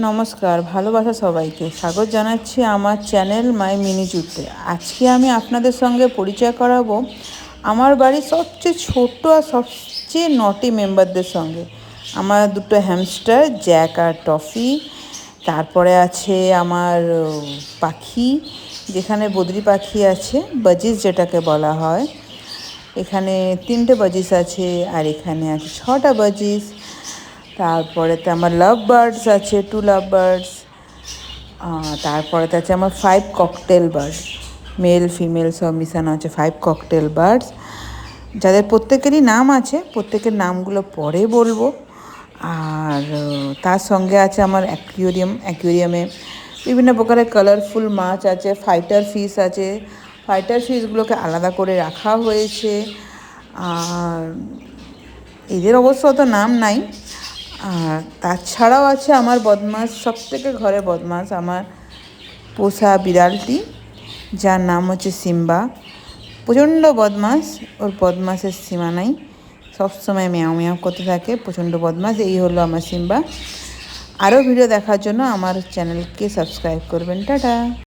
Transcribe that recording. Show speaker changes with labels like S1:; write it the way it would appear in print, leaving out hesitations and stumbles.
S1: নমস্কার, ভালোবাসা সবাইকে স্বাগত জানাচ্ছি আমার চ্যানেল মাই মিনি জুতে। আজকে আমি আপনাদের সঙ্গে পরিচয় করাবো আমার বাড়ির সবচেয়ে ছোট্ট আর সবচেয়ে নটি মেম্বারদের সঙ্গে। আমার দুটো হ্যামস্টার জ্যাক আর টফি, তারপরে আছে আমার পাখি, যেখানে বদ্রি পাখি আছে, বাজিস যেটাকে বলা হয়। এখানে 3টে বাজিস আছে আর এখানে আছে 6টা বাজিস। তারপরেতে আমার লাভ বার্ডস আছে, 2 লাভ বার্ডস। তারপরেতে আছে আমার 5 ককটেল বার্ড, মেল ফিমেল সব মিশানো আছে 5 ককটেল বার্ডস, যাদের প্রত্যেকেরই নাম আছে। প্রত্যেকের নামগুলো পরে বলবো। আর তার সঙ্গে আছে আমার অ্যাকুয়ারিয়ামে বিভিন্ন প্রকারের কালারফুল মাছ আছে, ফাইটার ফিশ আছে। ফাইটার ফিশগুলোকে আলাদা করে রাখা হয়েছে। আর এদের অবশ্য অত নাম নাই। আর তাছাড়াও আছে আমার বদমাস, সবথেকে ঘরে বদমাস আমার পোষা বিড়ালটি, যার নাম হচ্ছে সিম্বা। প্রচণ্ড বদমাস, ওর বদমাসের সীমা নাই, সবসময় ম্যাও ম্যাও করতে থাকে, প্রচণ্ড বদমাস। এই হলো আমার সিম্বা। আরও ভিডিও দেখার জন্য আমার চ্যানেলকে সাবস্ক্রাইব করবেন। টাটা।